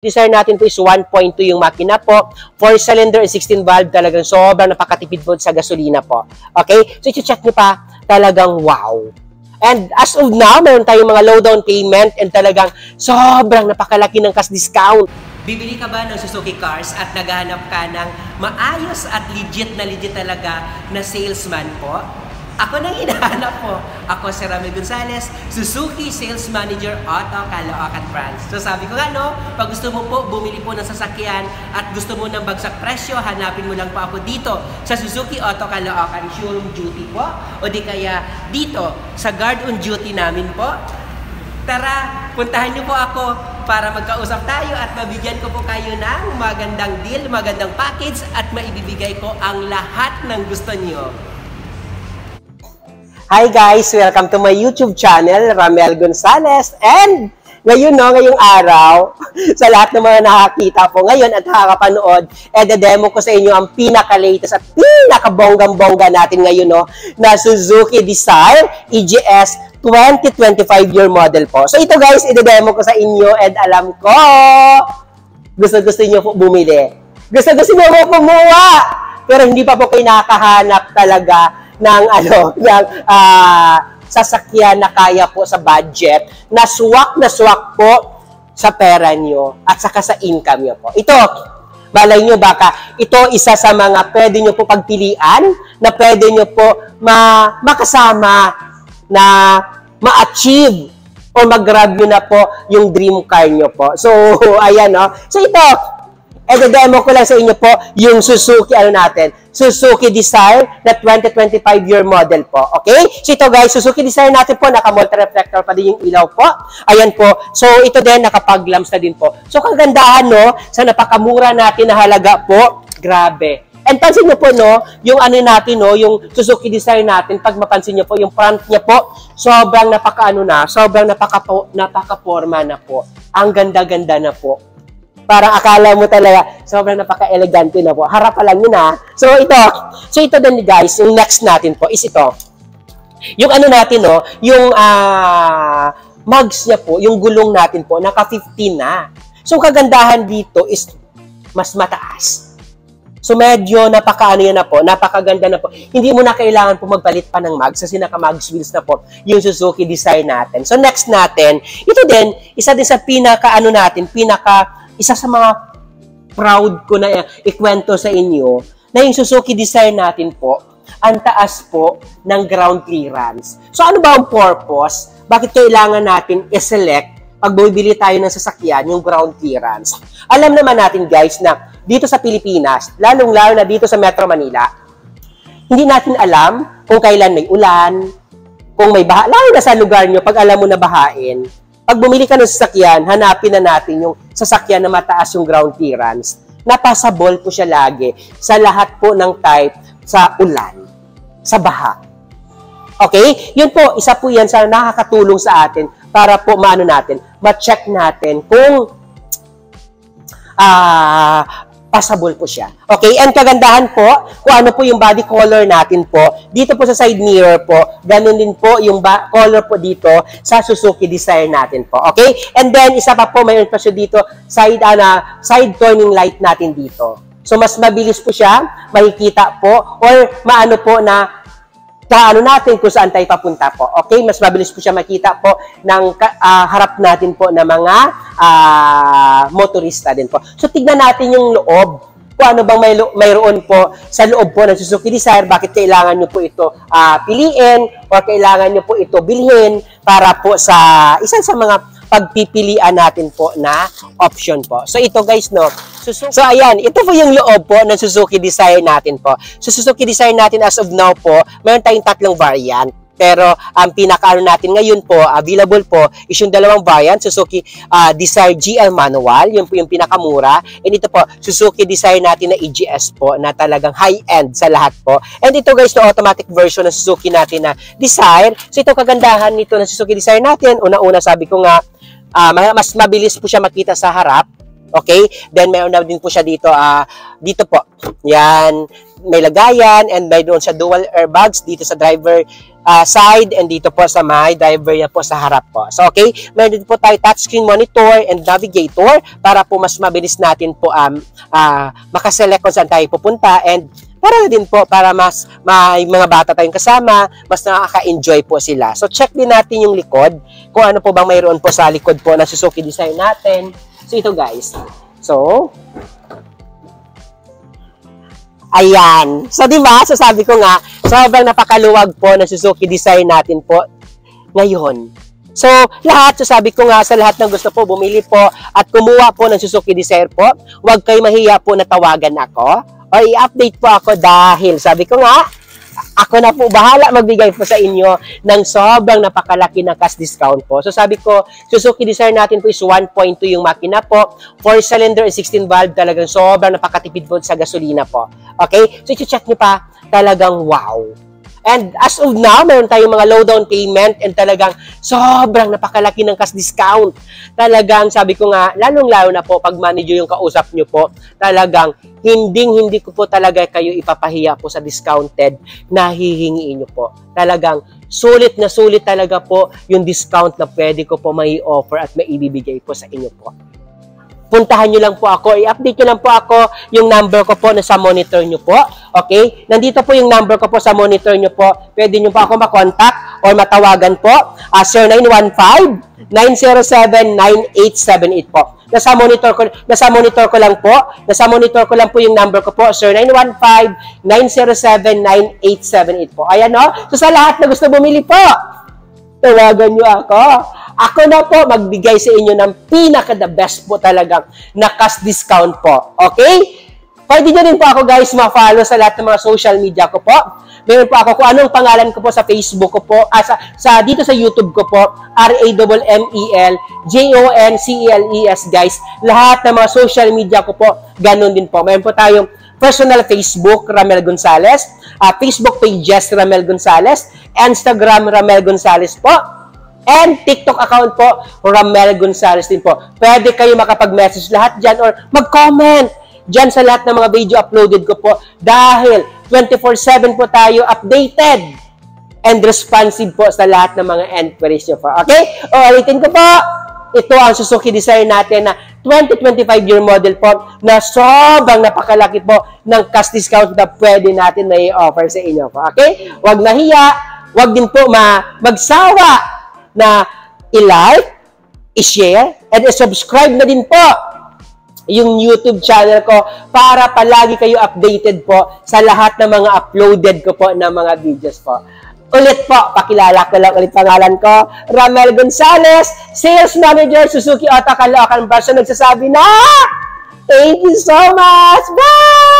Desire natin po is 1.2 yung makina po. 4-cylinder and 16 valve, talagang sobrang napakatipid po sa gasolina po. Okay? So, i-check nyo pa, talagang wow. And as of now, meron tayong mga low down payment and talagang sobrang napakalaki ng cash discount. Bibili ka ba ng Suzuki Cars at naghahanap ka ng maayos at legit talaga na salesman po? Ako nang hinahanap mo. Ako si Ramel Gonzalez, Suzuki Sales Manager Auto Caloocan Branch. So sabi ko nga no, pag gusto mo po bumili po ng sasakyan at gusto mo ng bagsak presyo, hanapin mo lang po ako dito sa Suzuki Auto Caloocan Showroom Duty po o di kaya dito sa Guard on Duty namin po. Tara, puntahan niyo po ako para magkausap tayo at mabigyan ko po kayo ng magandang deal, magandang package at maibibigay ko ang lahat ng gusto niyo. Hi guys! Welcome to my YouTube channel, Ramel Gonzalez. And ngayon, ngayong araw, sa lahat ng mga nakakita po ngayon at nakakapanood, demo ko sa inyo ang pinaka-latest at pinaka-bonggang-bongga natin ngayon, na Suzuki Desire EGS 2025 year model po. So ito guys, demo ko sa inyo and alam ko, gusto niyo po bumili. Gusto niyo po kumuha. Pero hindi pa po kayo nakakahanap talaga ng sasakyan na kaya po sa budget, na swak po sa pera nyo at saka sa income nyo po. Ito, balay nyo baka ito isa sa mga pwede nyo po pagpilian, na pwede nyo po makasama na ma-achieve o mag-grab nyo na po yung dream car nyo po. So, ayan So, ito, demo ko lang sa inyo po yung Suzuki, Suzuki Desire na 2025 year model po. Okay? So ito guys, Suzuki Desire natin po, naka-multi-reflector pa din yung ilaw po. Ayan po. So ito din, nakapag-lamps na din po. So kagandahan sa napakamura natin na halaga po, grabe. And pansin nyo po, yung natin, yung Suzuki Desire natin, pag mapansin nyo po, yung front niya po, sobrang sobrang napaka-forma na po. Ang ganda-ganda na po. Parang akala mo talaga, sobrang napaka-elegante na po. Harap pa lang yun So ito din guys, yung next natin po is ito. Yung natin yung mugs niya po, yung gulong natin po, naka-15 na. So kagandahan dito is mas mataas. So medyo napakaganda na po. Hindi mo na kailangan po magpalit pa ng mugs kasi naka-mugs wheels na po yung Suzuki Desire natin. So next natin, ito din, isa din sa isa sa mga proud ko na ikwento sa inyo na yung Suzuki Desire natin po, ang taas po ng ground clearance. So ano ba ang purpose? Bakit kailangan natin i-select pag bumibili tayo ng sasakyan yung ground clearance? Alam naman natin guys na dito sa Pilipinas, lalong-lalo na dito sa Metro Manila, hindi natin alam kung kailan may ulan, kung may baha. Lalo na sa lugar nyo, pag alam mo na bahain, pag bumili ka ng sasakyan, hanapin na natin yung sasakyan na mataas yung ground clearance. Napasable po siya lagi sa lahat po ng type sa ulan, sa baha. Okay? Yun po, isa po yan sa nakakatulong sa atin para po ma-check natin kung passable po siya. Okay? And kagandahan po, kung ano po yung body color natin po, dito po sa side mirror po, ganun din po yung color po dito sa Suzuki Desire natin po. Okay? And then, isa pa po, mayroon pa siya dito, side turning light natin dito. So, mas mabilis po siya, makikita po, or natin kung saan tayo papunta po. Okay? Mas mabilis po siya makita po ng harap natin po na mga motorista din po. So, tignan natin yung loob. Kung ano bang mayroon po sa loob po ng Suzuki Desire, bakit kailangan nyo po ito piliin o kailangan nyo po ito bilhin para po sa isa sa mga pagpipilian natin po na option po. So, ito guys, So, ayan, ito po yung loob po ng Suzuki Desire natin po. So, Suzuki Desire natin as of now po, meron tayong tatlong variant. Pero, ang natin ngayon po, available po, is yung dalawang variant, Suzuki Desire GL Manual, yun po yung pinakamura. And ito po, Suzuki Desire natin na EGS po, na talagang high-end sa lahat po. And ito guys, na automatic version ng Suzuki natin na Desire. So, ito kagandahan nito ng Suzuki Desire natin. Una-una, sabi ko nga, mas mabilis po siya makita sa harap. Okay? Then, mayroon na din po siya dito, dito po. Yan, may lagayan, and mayroon siya dual airbags dito sa driver side and dito po sa may driver niya po sa harap po. So, okay, meron din po tayo touchscreen monitor and navigator para po mas mabilis natin po makaselect kung saan tayo pupunta and para din po para mas may mga bata tayong kasama, mas nakaka-enjoy po sila. So, check din natin yung likod kung ano po bang mayroon po sa likod po ng Suzuki design natin. So, ito guys. So, ayan. So, di ba? So, sabi ko nga, sobrang napakaluwag po na Suzuki design natin po ngayon. So, lahat, so sabi ko nga, sa lahat ng gusto po, bumili po at kumuha po ng Suzuki Desire po, huwag kayo mahiya po na tawagan ako o i-update po ako dahil, sabi ko nga, ako na po bahala magbigay po sa inyo ng sobrang napakalaki na cash discount po. So sabi ko, Suzuki Desire natin po is 1.2 yung makina po. 4-cylinder and 16 valve, talagang sobrang napakatipid po sa gasolina po. Okay? So i-check nyo pa, talagang wow. And as of now, meron tayong mga low down payment and talagang sobrang napakalaki ng cash discount. Talagang sabi ko nga, lalong-lalo na po pag manager yung kausap nyo po, talagang hindi ko po talaga kayo ipapahiya po sa discounted na hihingiin nyo po. Talagang sulit na sulit talaga po yung discount na pwede ko po may offer at maibibigay po sa inyo po. Puntahan nyo lang po ako, i-update nyo lang po ako yung number ko po na sa monitor nyo po. Okay? Nandito po yung number ko po sa monitor nyo po. Pwede nyo po ako makontak or matawagan po. 0915-907-9878 po. Nasa monitor ko lang po. Nasa monitor ko lang po yung number ko po. 0915-907-9878 po. Ayan o. So sa lahat na gusto bumili po, tawagan nyo ako. Ako na po magbigay sa inyo ng pinaka-the best po talagang na cash discount po. Okay? Pwede nyo rin po ako guys ma-follow sa lahat ng mga social media ko po. Meron po ako kung anong pangalan ko po sa Facebook ko po, dito sa YouTube ko po, RAMMELJONCELES guys. Lahat ng mga social media ko po, ganun din po. Meron po tayong personal Facebook, Ramel Gonzales, Facebook pages, Ramel Gonzales, Instagram, Ramel Gonzales po, and TikTok account po, Ramel Gonzales din po. Pwede kayo makapag-message lahat dyan or mag-comment dyan sa lahat ng mga video uploaded ko po dahil 24/7 po tayo updated and responsive po sa lahat ng mga enquiries nyo po. Okay? Ulitin ko po, ito ang Suzuki Desire natin na 2025 year model po na sobrang napakalaki po ng cash discount na pwede natin na i-offer sa inyo po. Okay? Huwag nahiya, huwag din po magsawa na i-like, i-share, and i-subscribe na din po yung YouTube channel ko para palagi kayo updated po sa lahat ng mga uploaded ko po na mga videos po. Ulit po, pakilala ko lang ulit pangalan ko, Ramel Gonzales, Sales Manager, Suzuki Auto Caloocan Branch, nagsasabi na, thank you so much! Bye!